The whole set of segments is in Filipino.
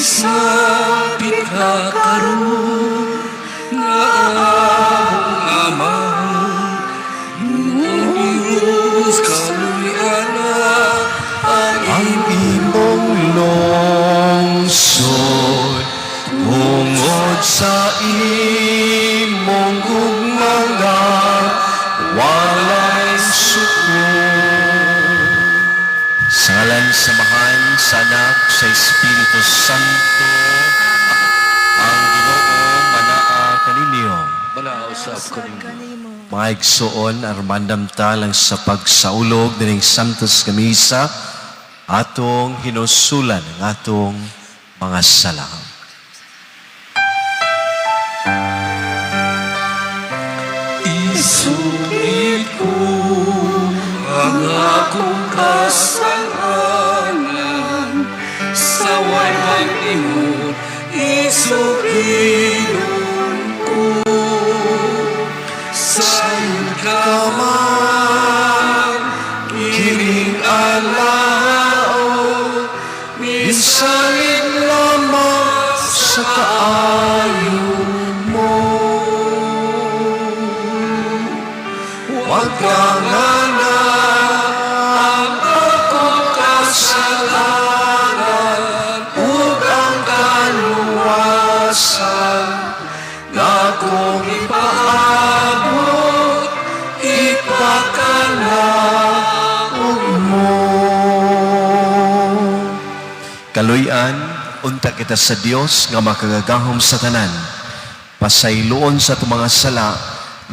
Isabit ka karon nga among Ama, Diyos kaluyana ang imong lungsod tungod sa imong gugmanga walay suko. Sa ngalan samahan sa Anak sa Espiritu Santo, ang Ginoo manaa kaninyo. manausap kanimo. Mga igsoon, armandam talang sa pagsaulog dining Santos Kamisa, atong hinusulan ang atong mga sala. Isugid ko ang akong kasalanan, sa way mag-imot isugidon ko. Saan ka man kining alao, Minsanin lamang sa kaayo mo. Huwag kang ang akong kasalanan, ug ang kaluwasan na kung ipaabot, ipakalaog mo. Kaluyan, unta kita sa Dios nga makagagahom sa tanan. Pasayloon sa itong mga sala,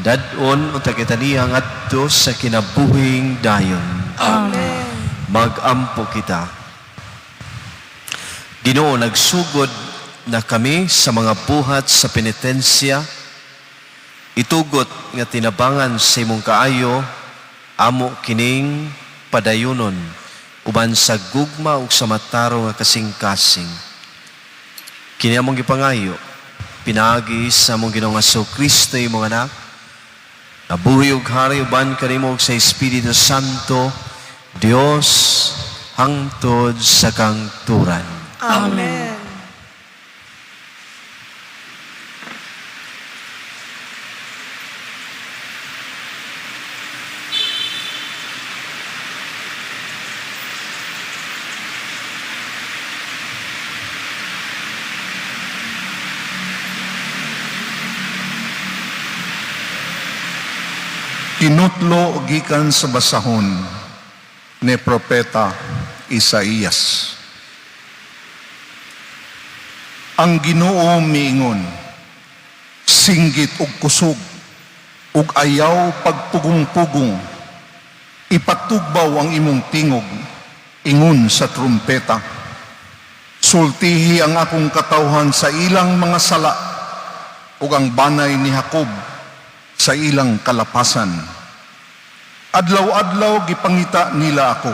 dadon unta kita niya ngadto sa kinabuhing dayon. Amen. Magampo kita. Ginoo, nagsugod na kami sa mga buhat sa penitensya. Itugot nga tinabangan sa imong kaayo, amo kining padayunon, uban sa gugma ug sa mataro nga kasing-kasing. Kini among gipangayo, pinaagi sa among Ginoong Kristo imong anak, nabuhi ug hari uban kanimo ug sa Espiritu Santo, Dios hangtod sa kangturan. Amen. Kinutlo gikan sa basahon ni Propeta Isaías. Ang Ginoo miingon, singgit ug kusog, ug ayaw pagpugong-pugong, ipatugbaw ang imong tingog, ingon sa trumpeta. Sultihi ang akong katawhan sa ilang mga sala, ug ang banay ni Jacob sa ilang kalapasan. Adlaw-adlaw gipangita nila ako,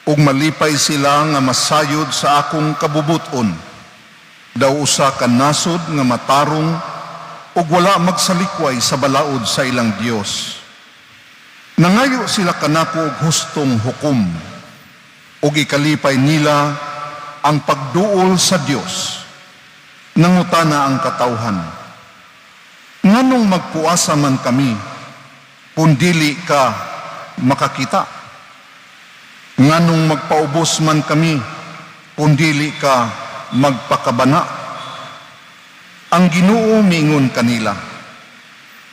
ug malipay sila nga masayod sa akong kabubuton. Daw usa ka nasod nga matarong, ug wala magsalikway sa balaod sa ilang Dios. Nangayo sila kanako og hustong hukom, ug ikalipay nila ang pagduol sa Dios. Nangutana ang katawhan, nganong magpuasa man kami, kung dili ka makakita? Nganong magpaubos man kami, kung dili ka magpakabana? Ang Ginoo miingon kanila,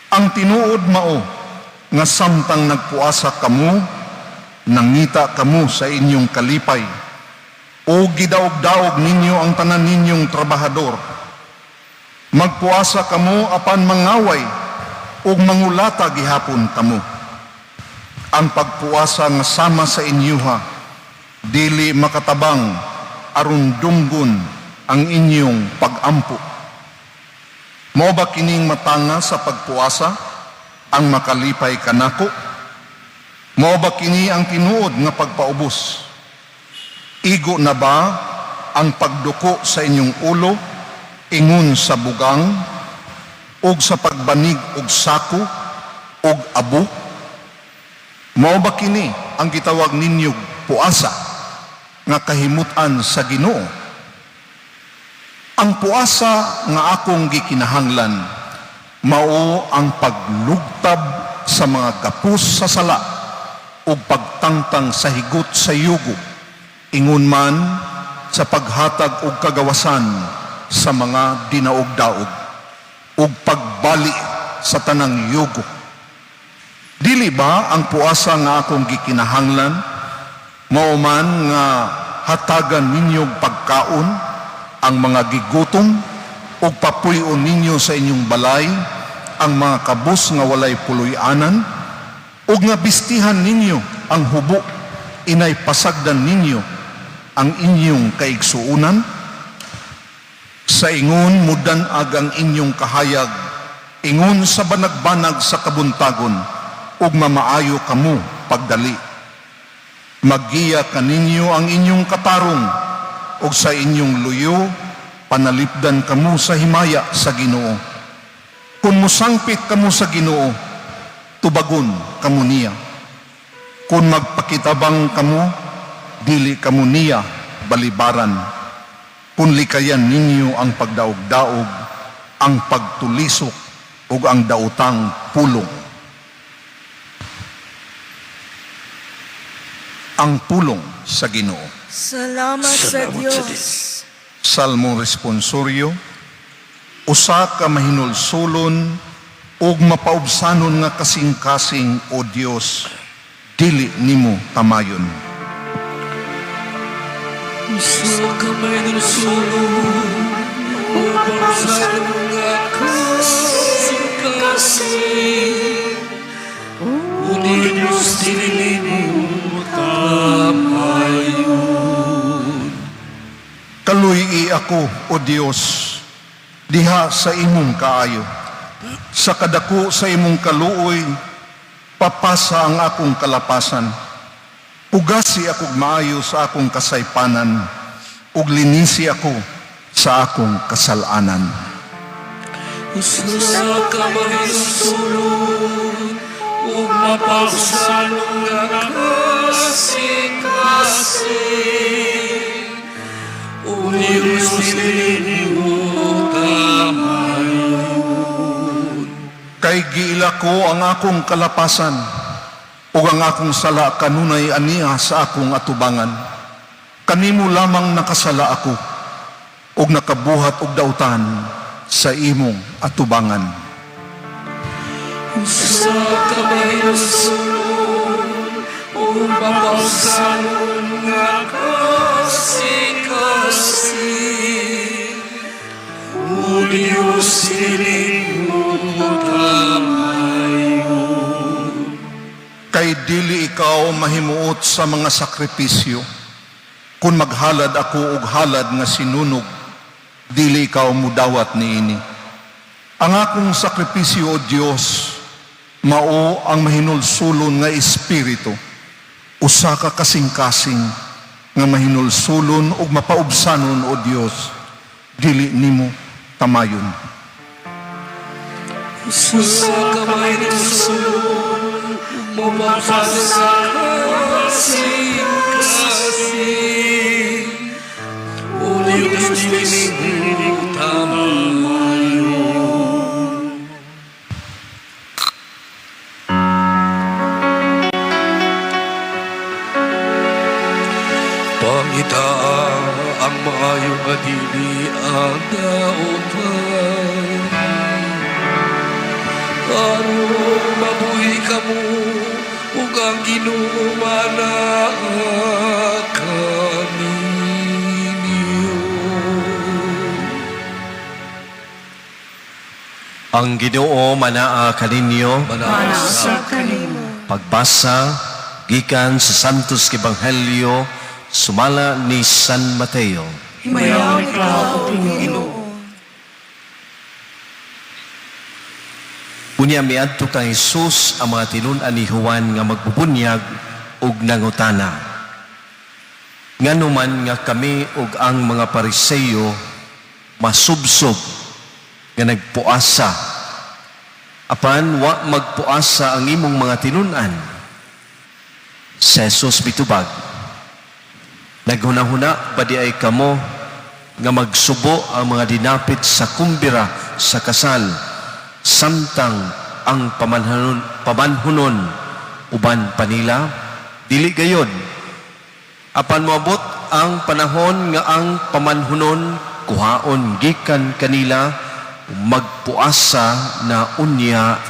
ang tinuod mao, nga samtang nagpuasa kamo, nangita kamo sa inyong kalipay, o gidaog-daog ninyo ang tanan ninyong trabahador. Magpuasa kamo apan mangaway, ug mangulata gihapon kamo. Ang pagpuasa nga sama sa inyuha, dili makatabang aron dunggon ang inyong pag-ampo. Mao ba kining matanga sa pagpuasa ang makalipay kanako? Mao ba kini ang tinuod nga pagpaubos? Igo na ba ang pagduko sa inyong ulo, ingon sa bugang, ug sa pagbanig og sako og abo? Mao ba kini ang gitawag ninyo puasa nga kahimutan sa Ginoo? Ang puasa nga akong gikinahanglan mao ang paglugtab sa mga gapos sa sala o pagtangtang sa higot sa yugo, ingon man sa paghatag og kagawasan sa mga dinaog-daog o pagbali sa tanang yugo. Dili ba ang puasa nga akong gikinahanglan mao man nga hatagan ninyong pagkaon ang mga gigutom o papuyon ninyo sa inyong balay ang mga kabus nga walay puloy-anan o nga bistihan ninyo ang hubo inay pasagdan ninyo ang inyong kaigsuunan? Sa ingon mudanag ang inyong kahayag, ingon sa banag-banag sa kabuntagon, ug mamaayo kamo pagdali. Maggiya kaninyo ang inyong katarong, ug sa inyong luyo, panalipdan kamo sa himaya sa Ginoo. Kung musangpit kamo sa Ginoo, tubagon kamo niya. Kung magpakitabang kamo, dili kamo niya balibaran. Kung likayan ninyo ang pagdaog-daog, ang pagtulisok, ug ang dautang pulong. Ang pulong sa Ginoo. Salamat sa Diyos. Salmo responsoryo, usa ka mahinulsulon ug mapaubsanon nga kasing-kasing o Dios, dili nimo tamayon. Sa kamay ng sulong, upang sa mga kasing-kasing, uni Diyos dili mo tamayon. Kaluy ako, o Dios, diha sa imong kaayo. Sa kadako sa imong kaluoy, papasa ang akong kalapasan. Ugasi akong maayo sa akong kasaypanan, ug linisi ako sa akong kasalanan. Sa kamay ng sulong, umapaksalong nga kasing-kasing, uni Diyos dili mo tamayon. Kay giila ko ang akong kalapasan, ug ang akong sala kanunay aniya sa akong atubangan. Kanimo lamang nakasala ako, ug nakabuhat og dautan sa imong atubangan. Sa kamay ng sulong, umapaksalong nga kasing-kasing, uni Diyos dili mo tamayon. Kay dili ikaw mahimuot sa mga sakripisyo. Kung maghalad ako og halad nga sinunog, dili ikaw mudawat niini. Ang akong sakripisyo, o Dios, mao ang mahinulsulon nga espiritu. Usa ka kasing-kasing nga mahinulsulon ug mapaubsanon, o Dios, dili nimo tamayon. Sa kamay ng sulong, umapaksalong nga kasing-kasing, uni Diyos dili mo tamayon. Pangita ang maayong adili ang dautan, aron mabuhi kamo ug ang Ginoo manaa kaninyo. Ang Ginoo manaa kaninyo. Manasa kanimo. Pagbasa gikan sa Santos Ebanghelyo sumala ni San Mateo. Himayaw ikaw, O Ginoo. Unya miadto kang Jesus ang mga tinun-an ni Juan nga magbubunyag ug nangutana. Nganuman nga kami ug ang mga Pariseyo masubsob nga nagpuasa. Apan wa magpuasa ang imong mga tinun-an. Si Jesus mitubag. Naghuna-huna ba di ay kamo nga magsubo ang mga dinapit sa kumbira sa kasal, samtang ang pamanhunon uban panila, dili gayod. Apan moabot ang panahon nga ang pamanhunon kuhaon gikan kanila, magpuasa na unya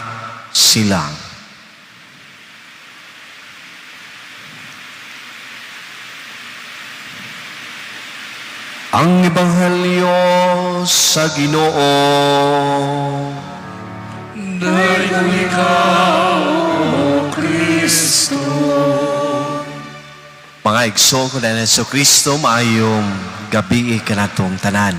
sila. Ang Ebanghelyo sa Ginoo. Dayon ikaw, O Kristo. Mga igsoon ko na Yesu Kristo, maayong gabi kanatong tanan.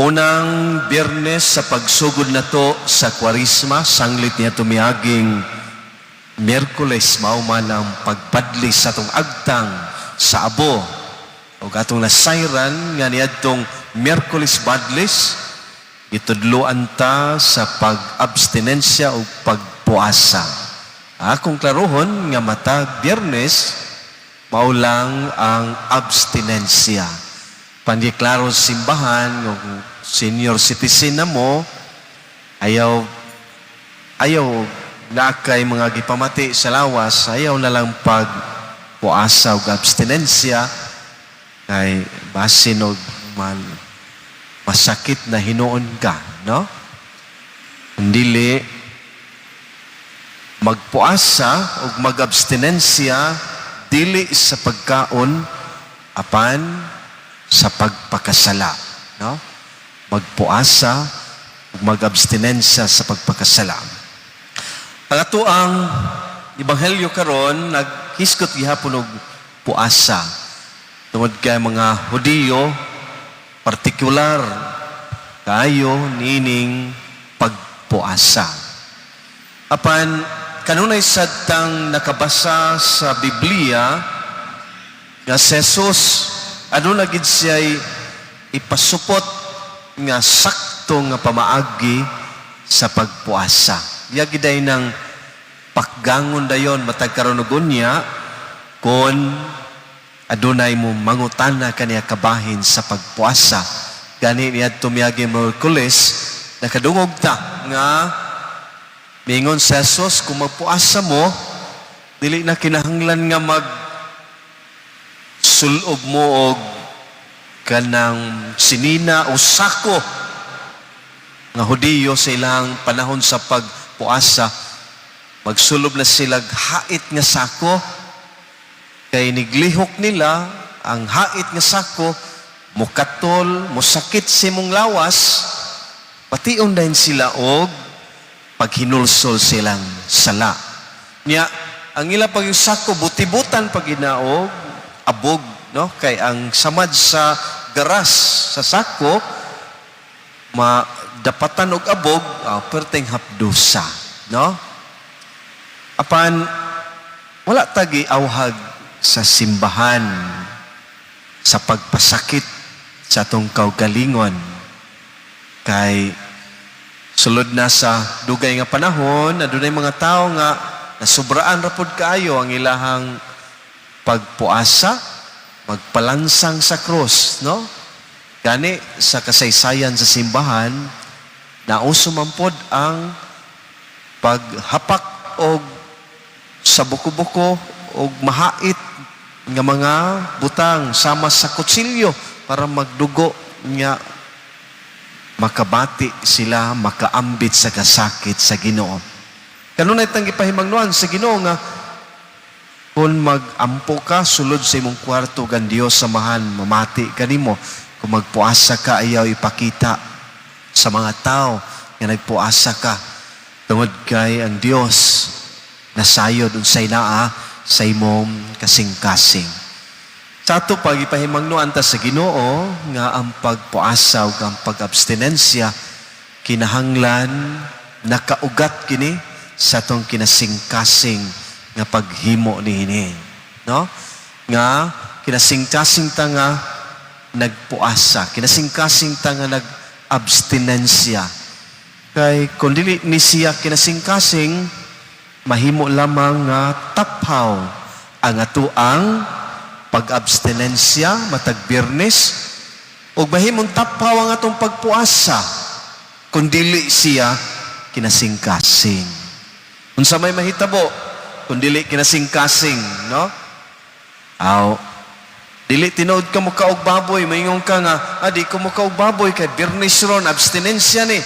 Unang Biyernes sa pagsugod na to sa Kwarisma, sanglit niya tumiyaging Miyerkules, mauman ang pagpadli sa itong agtang sa abo. O atong nasayran nga niadtong Miyerkules Badlis, itudloan ta sa pag-abstinensya o pagpuasa. Akong klarohon nga matag Biyernes, maulang ang abstinensya. Pandiklaro simbahan, ng senior citizen na mo, ayaw na kay mga gipamati sa lawas, ayaw na lang pagpuasa o abstinensya, kay basin o masakit na hinuon ka, no? Dili magpuasa o mag-abstinensya dili sa pagkaon apan sa pagpakasala, no? Magpuasa o mag-abstinensya sa pagpakasala. Pangato ang Ebanghelyo karon naghiskot gihapon og puasa. Tungod kay mga Hudiyo, partikular kayo nining pagpuasa. Apan kanunay sadtang nakabasa sa Biblia nga si Jesus ano na gid siya'y ipasupot nga sakto nga pamaagi sa pagpuasa. Yagiday ng pakgangon dayon matag karon og unya kon adunay mo mangutana kaniya kabahin sa pagpuasa. Gani niya tumiyagi Miyerkules, nakadungog ta nga mingon sa Jesus, kung magpuasa mo, dili na kinahanglan nga sulob mo og kanang sinina o sako nga Hudiyo sa ilang panahon sa pagpuasa. Magsulob na silag hait nga sako, kay niglihok nila ang hait nga sako, mukatol, musakit si mong lawas, patiun dahin sila og paghinulsol silang sala. Nya, ang ila pag yung sako, butibutan pag ginaog, abog, no? Kay ang samad sa garas sa sako, madapatan og abog, perteng hapdusa, no? Apan, wala tagi awhag sa simbahan sa pagpasakit sa atong kaugalingon. Kay sulod na sa dugay nga panahon, adunay mga tao nga nasubraan ra pud kaayo ang ilahang pagpuasa, magpalansang sa krus, no? Gani sa kasaysayan sa simbahan, nauso man pod ang paghapak og sa buko-buko og mahait nga mga butang sama sa kutsilyo para magdugo nga makabati sila, makaambit sa kasakit sa Ginoo. Kanunay tang gipahimangnuan sa Ginoo nga kung mag-ampo ka sulod sa imong kwarto kan Dios samahan, mamati kanimo. Kung magpuasa ka, ayaw ipakita sa mga tao nga nagpuasa ka. Tungod kay ang Dios nasayod unsay naa sa imong kasing-kasing. Sa ato pag ipahimangnuan ta sa Ginoo nga ang pagpuasa ug ang pag-abstinensya kinahanglan nakaugat kini sa atong kinasing-kasing nga paghimo niini, no? Nga kinasing-kasing ta nga nagpuasa, kinasing-kasing ta nga nag-abstinensya. Kay kung dili ni siya kinasing-kasing, mahimo lamang nga taphaw ang atuang pag-abstinensya matag Biyernes, ug mahimong tapaw ang atong pagpuasa kung dili siya kinasingkasing. Unsa may mahitabo kung dili kinasingkasing, no? Aw, dili tinuod ka mo kaog baboy, maingon ka nga, di ko mo kaog baboy kay birnis ron, abstinensya ni.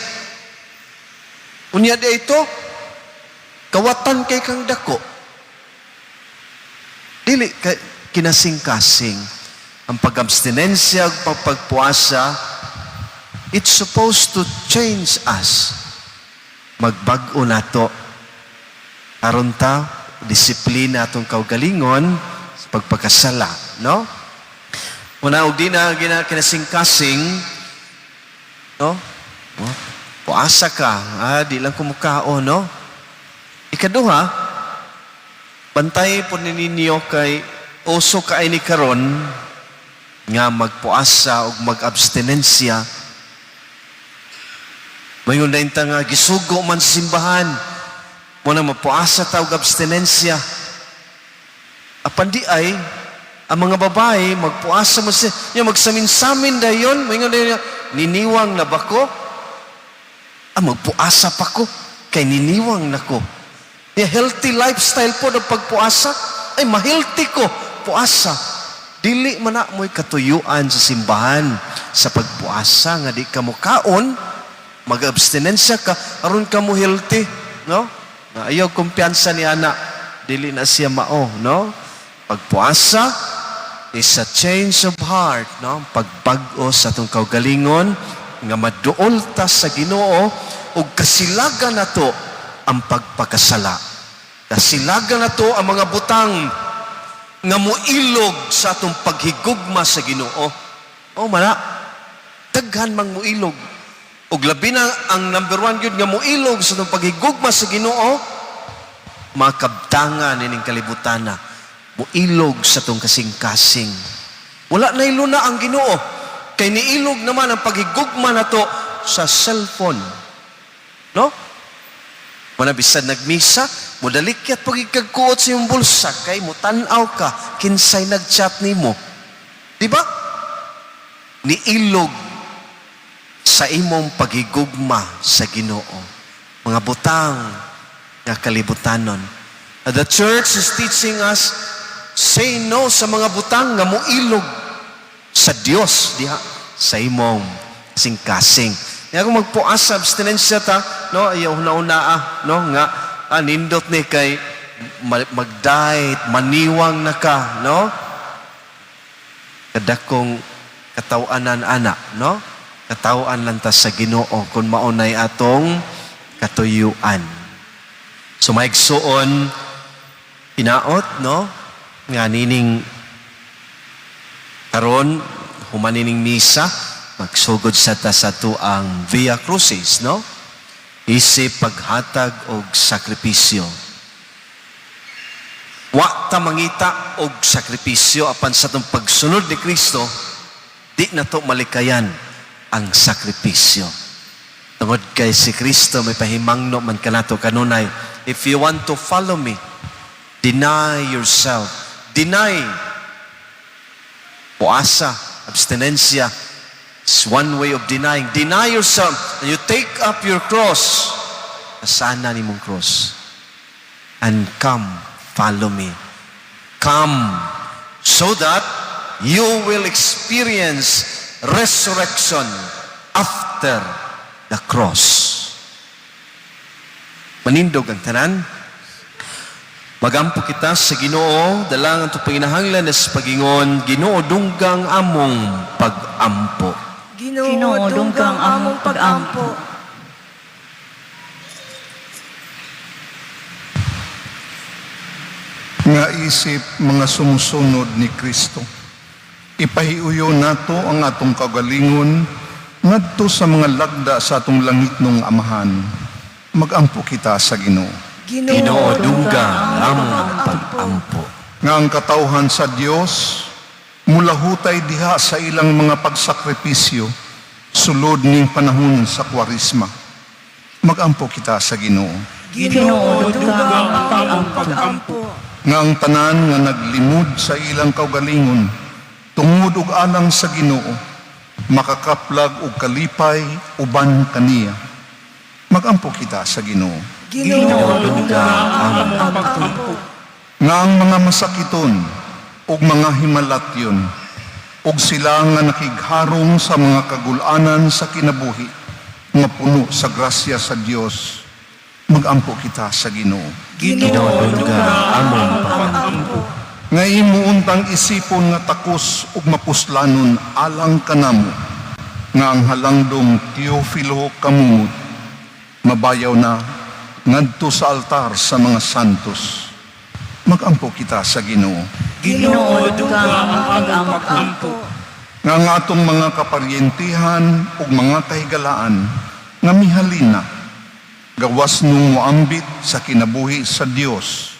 Unya di ito, kawatan kay kang dako. Dili kinasingkasing. Ang pag-abstinensya ug pagpuasa, it's supposed to change us. Magbag-o nato. Aron ta, disiplina atong kaugalingon sa pagpakasala, no? Una, og di na kinasingkasing, no? Puasa ka, di lang kumukao, no? Ikaduha, bantay po ninyo kay uso kaay ni karon nga magpuasa o mag-abstinensya. Mayon na inta nga gisugo man sa simbahan. Muna mapuasa ta og abstinensya. Apan di ay ang mga babae magpuasa mo siya, magsamin-samin dayon, mayon dayon, niniwang na ba ko? Magpuasa pa ko kay niniwang na ko. Healthy lifestyle po ng pagpuasa. Ay, ma-healthy ko. Puasa. Dili man na mo'y katuyuan sa simbahan sa pagpuasa nga di ka mo kaon, mag-abstinensya ka, aron ka mo healthy, no? Ayaw kumpiyansa ni ana, dili na siya mao, no? Pagpuasa is a change of heart, no? Pagbag-o sa atong kaugalingon nga maduol ta sa Ginoo ug kasilagan nato ang pagpakasala. Kasilagan nato ang mga butang nga muilog sa atong paghigugma sa Ginoo. Mana, daghan mang muilog. Ug labi na ang number one yun nga muilog sa atong paghigugma sa Ginoo, makabtangan ining kalibutan na. Muilog sa atong kasing-kasing. Wala na iluna ang Ginoo. Kay niilog naman ang paghigugma nato sa cellphone. No? Manabisan nagmisa, mudalikyat pagigkagkuot sa iyong bulsa, kay mutanaw ka, kinsay nagchat nimo. Diba? Niilog sa imong paghigugma sa Ginoo. Mga butang nga kalibutanon. The church is teaching us, say no sa mga butang nga muilog sa Dios diha sa imong singkasing. Kaya kung magpuasa, abstinensya ta, no, ayaw una-una, no, nga, nindot ni kay mag-diet, maniwang na ka, no? Kadakong katawanan ana, no? Katawaan lang ta sa Ginoo kung maunay atong katuyuan. So maigsuon, inaot, no? Nga nining karon humanining misa, magsugod sa tasato ang Via Crucis, no? Isip paghatag og sakripisyo. Wa ta mangita og sakripisyo apan sa tong pagsunod ni Kristo, di na to malikayan ang sakripisyo. Tungod kay si Kristo may pahimangno man kanato kanunay, if you want to follow me, deny yourself. Deny. Puasa, abstinensya, it's one way of denying. Deny yourself and you take up your cross. Kasana ni mong cross. And come, follow me. Come so that you will experience resurrection after the cross. Manindog ang tanan. Magampo kita sa Ginoo, dalang ang tupanginahanglan sa pagingon, Ginoo dunggang among pag-ampo. Ginoo dunggang among pag-ampo. Nga isip mga sumusunod ni Kristo, ipahiuyo nato ang atong kagalingon ngadto sa mga lagda sa atong langitnong Amahan. Magampo kita sa Ginoo. Ginoo dunggang among pag-ampo. Nga ang katawhan sa Dios mulahutay diha sa ilang mga pagsakripisyo sulod ning panahon sa Kwaresma. Magampo kita sa Ginoo. Ginoo dunggang among pag-ampo. Nga ang tanan nga naglimod sa ilang kaugalingon tungod ug alang sa Ginoo makakaplag og kalipay uban kaniya. Magampo kita sa Ginoo. Ginoo, duga ang pag-ampo. Nga ang mga masakiton ug mga himalatyon ug sila nga nakigharong sa mga kagulanan sa kinabuhi nga puno sa grasya sa Dios. Magampo kita sa Ginoo. Ginoo, duga ang pag-ampo. Nga imuuntang isipon nga takos ug mapuslanon alang kanamo nga ang halangdong Teofilo kamumot mabayaw na ngadto sa altar sa mga santos. Magampo kita sa Ginoo. Ginoo, duga ang pag-ampo. Nga ang atong mga kaparyentihan ug mga kahigalaan nga mihalina gawas nung muambit sa kinabuhi sa Dios.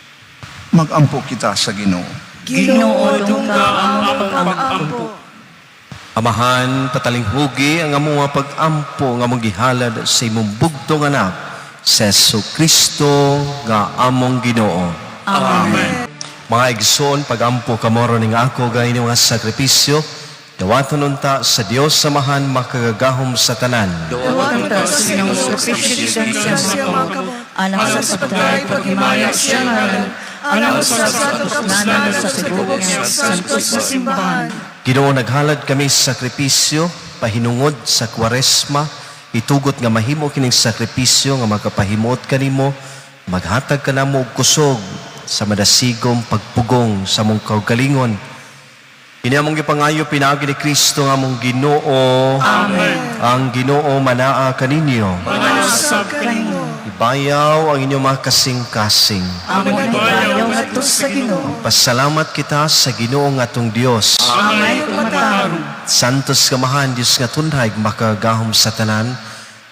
Magampo kita sa Ginoo. Ginoo, duga ang pag-ampo. Amahan, patalinghugi ang among mga pag-ampo nga among gihalad sa imong bugtong anak, sa Jesucristo nga among Ginoo. Amen. Mga igsoon, pag-ampo kamoro ning ako gayon mga sakripisyo, dawaton unta sa Dios samahan makagagahom sa tanan. Dawatan ta sa inyong sakripisyo siya makabot. Anak sa pagdahil paghimaya siya ngayon. Anak sa katusnanan sa sibugong niya santos na simbahan. Ginoo, naghalad kami sa sakripisyo, pahinungod sa Kwaresma, itugot nga mahimo kining sakripisyo nga magkapahimot kanimo, maghatag ka namo og kusog sa madasigong pagpugong sa mong kaugalingon. Ini among gipangayo pinaagi ni Kristo nga among Ginoo. Amen. Ang Ginoo manaa kaninyo. Manasab kanimo. Ibayaw ang inyong mga kasing-kasing. Amon ibayaw ngadto sa Ginoo. Pasalamat kita sa Ginoo nga atong Dios. Amay matarong. Santos kamahan Dios nga tunhay makagahom sa tanan.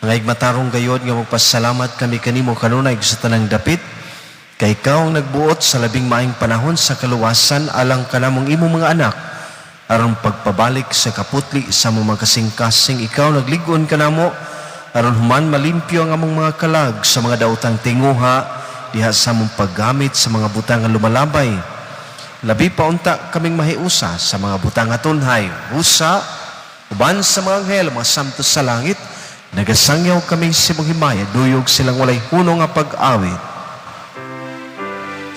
Nga igmatarong gayod nga magpasalamat kami kanimo kanunay sa tanang dapit. Kay ikaw ang nagbuot sa labing maing panahon sa kaluwasan alang kanamong imong mga anak. Aron pagpabalik sa kaputli sa mga kasing-kasing, ikaw nagligon kanamo. Aron human malimpyo ang among mga kalag sa mga daotang tinguha diha sa among paggamit sa mga butang nga lumalabay. Labi pa unta kaming mahiusa sa mga butang nga tunhay. Usa, uban sa mga anghel, mga santos sa langit, nagasangyaw kami sa imong himaya, duyog silang walay hunong nga pag-awit.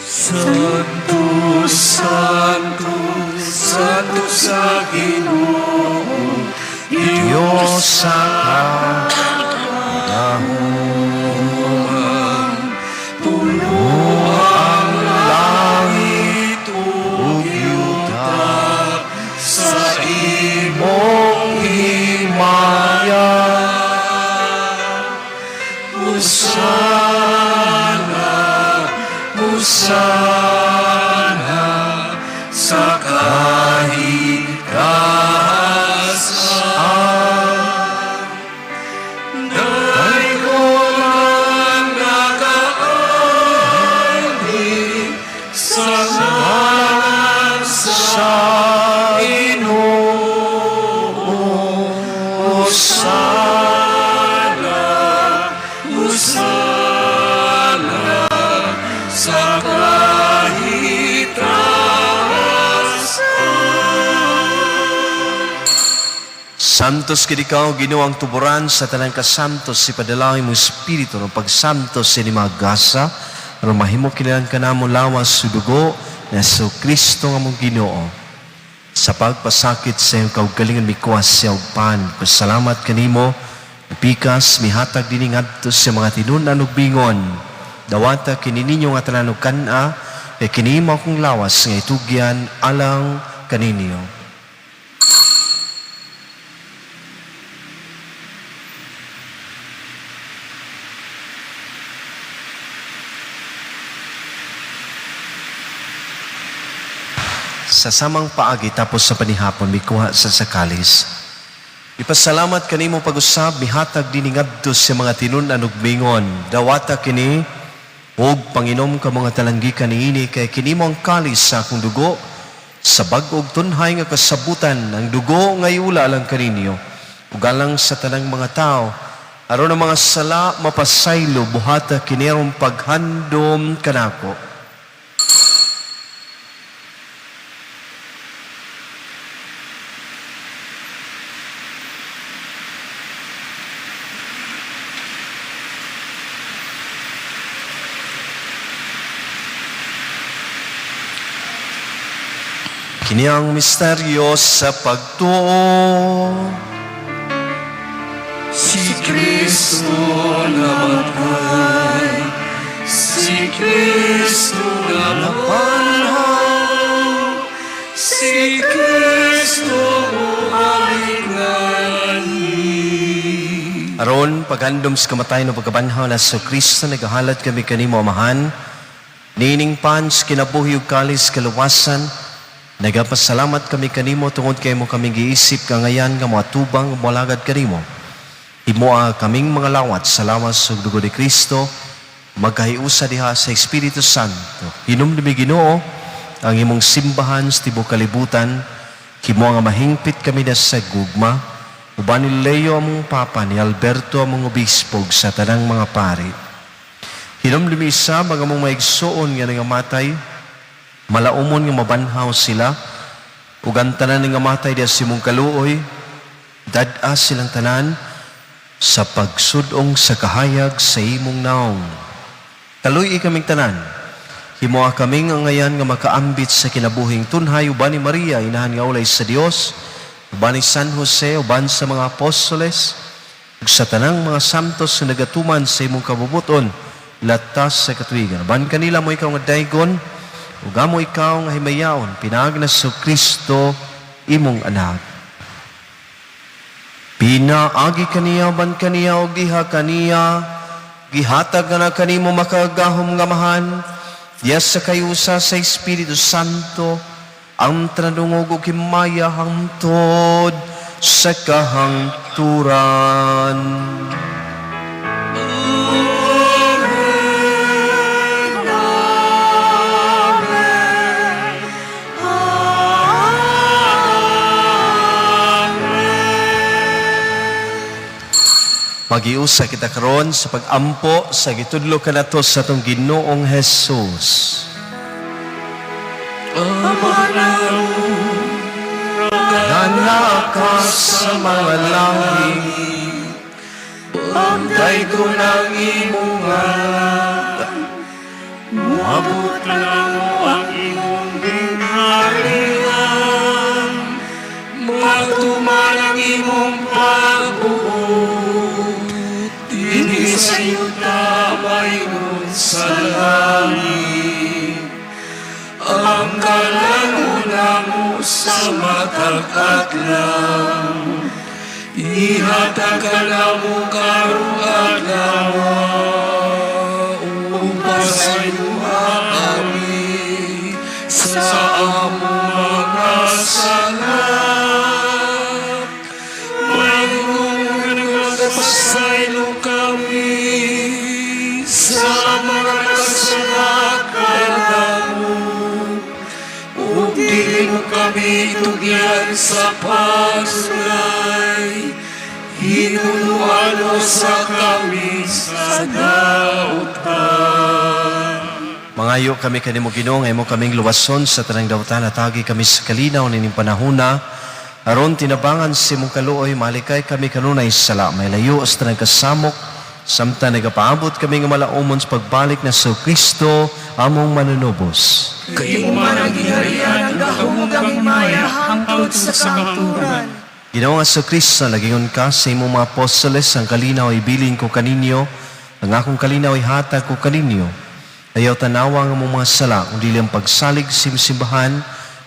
Santo, Santo, Santo sa Ginoo, Diyos sa puno ang langit ug yuta sa imong himaya. Hosana, Hosana sa kahigkasan. Daygon nakaangkin sa ngalan sa Ginoo. Hosana, Hosana sa Santos kid ikaw, Ginoo ang tuburan sa tanang kasantos, si padalangin mo Espiritu ng pagsantos sa inimagasa, aron mahimo kinilang kanamo lawas sa dugo na Jesucristo nga mong Ginoo. Sa pagpasakit sa iyong kaugalingan mikuwas siya og pan, pasalamat kanimo, pikas mihatag dini ngadto sa mga tinunan ug bingon. Dawata kini ninyo nga tanan og kana, kay kini mao kong lawas nga itugyan alang kaninyo. Sa samang paagi tapos sa panihapon mikuha sa sakalis. Ipasalamat kanimo pag-usab mihatag dinhi ngadto sa mga tinunan ug bingon. Dawata kini ug panginom ka mga talanggikan niini kay kini mo ang kalis sa akong dugo sa bag-og tunhay nga kasabutan ang dugo nga iula lang kaninyo ug alang sa tanang mga tao aron ang mga sala mapasaylo buhata kinirong paghandom kanako. Kini ang misteryo sa pagtuo. Si Kristo namatay, si Kristo nabanhaw, si Kristo buhay. Aron, paghandom sa kamatay no pagkabanhaw na sa Kristo, nagahalad kami kanimo amahan, nining pans kinabuhi ug kalis kaluwasan, nagapasalamat kami kanimo tungod kay mo kami giisip kangayan nga matubang molagad kanimo. Imoa kaming mga lawat sa lawas ug dugo ni Kristo, magkahiusa diha sa Espiritu Santo. Hinumdumi Ginoo ang imong simbahan sa tibuok kalibutan, himo nga mahingpit kami na sa gugma, uban ni Leo among papa, ni Alberto among obispo sa tanang mga pari. Hinumdumi sa mga mong maigsuon nga nangamatay, malaumon nga mabanhaw sila, ug ang tanan nga matay diha sa imong kaluoy, dad-a silang tanan sa pagsudong sa kahayag sa imong naong. Kaluy kaming tanan, himoa kaming ang ngayan nga makaambit sa kinabuhing tunhay, uban ni Maria, inahan nga ulay sa Dios, uban ni San Jose, uban sa mga apostoles, ug sa tanang mga santos na nagatuman sa imong kabubuton, latas sa katuigan. Uban kanila mo ikaw nga daygon, ug amo ikaw nga himayaon, pinagna sa Kristo, imong anak. Pinaagi kaniya, ban kaniya, o diha kaniya, gihatag na kanimo makagahom nga mahan, yes sa kayusa sa Espiritu Santo, ang tranungog o himaya hangtod sa kahangturan. Magiusa kita karon sa pag-ampo sa gitudlo kanato sa atong Ginoong Jesus. Nanakas sa mga langit, pagday ko ng imong ngalan, Mabot lang mo ang imong binhalian, matuman ang imong pagbuot, dili sa yuta mayroon sa langit. Ang kalanguna mo sa matag adlaw, ihatag ka na mo karong adlaw, upasayuha kami sa among mga sala. Mayroong nagpasaylo kami sa mga kasalakan mo, ug dili mo kami tugyan sa pasulay, hinuluan sa kami sa dautan. Mangayo kami kanimo Ginoo, nga imo kaming luwason sa tanang dawtan, at agi kami sa kalinaw nining panahuna, aron tinabangan sa imong kaluoy, malikay kami kanunay sala, may layo sa tanang kasamok, samtang nagapaabot kami nga malaumon sa pagbalik na sa Kristo, among manunubos. Kayo man ang ginarian, ang gahong ang maya, hangtod sa sangaturan. Ginoo nga sa Kristo, nagingon ka sa imong mga apostoles, ang kalinaw ay bilin ko kaninyo, ang akong kalinaw ay hatag ko kaninyo. Ayaw tanawa nga mong mga sala, kung dili ang pagsalig sa imong simbahan,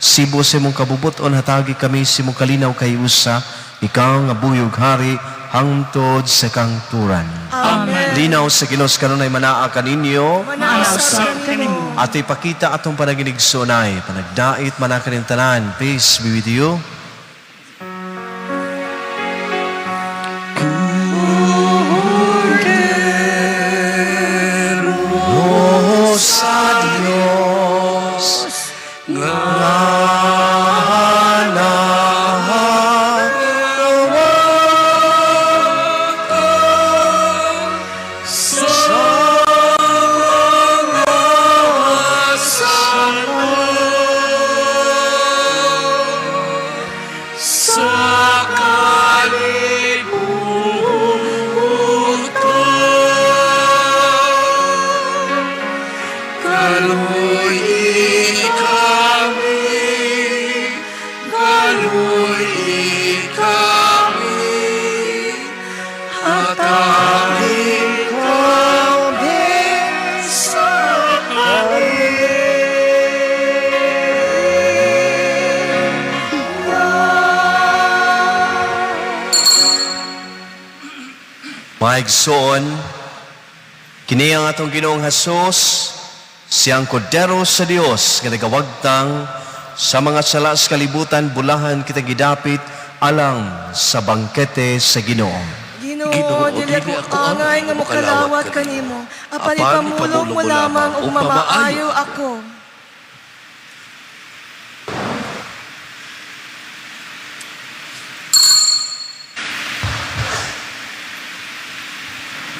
sibo sa imong kabubuton, hatagi kami sa imong kalinaw kay usa, ikaw nga buyog hari, hangtod sa kangturan. Amen. Linaw sa Ginos kanunay manaa kaninyo, Manaw sa kanimo. at ipakita atong panaginig sunay, panagdait manakanin tanan. Peace be with you. Sa Diyos nga Maigsoon, kini ang atong Ginoong Hesus, siyang kordero sa Dios nga nagawagtang sa mga sala sa kalibutan, bulahan kita gidapit alang sa bangkete sa Ginoo. Ginoo, dili ako angay nga mokalawat kanimo. Apan ipamulong mo lamang ug mamaayo ako.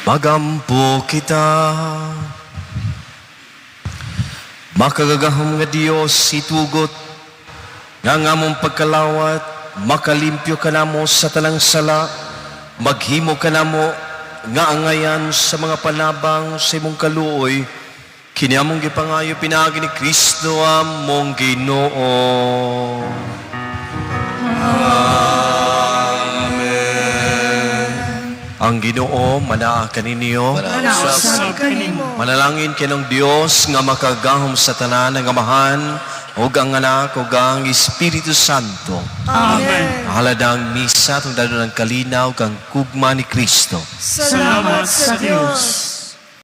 Magampo kita, makagagahom nga Dios itugot, nga ngamong pagkalawat, makalimpyo ka namo sa tanang sala, maghimo ka namo nga angayan sa mga panabang sa imong kaluoy, kini among gipangayo pinagi ni Kristo among Ginoo. Ang Ginoo manaa kaninyo, Manasab kanimo. manalangin kinong Dios nga makagahom sa tanan nga amahan ug ang anak ug ang Espiritu Santo. Amen. Haladang misa tungod ng kalinaw kang kugma ni Kristo. Salamat sa Dios.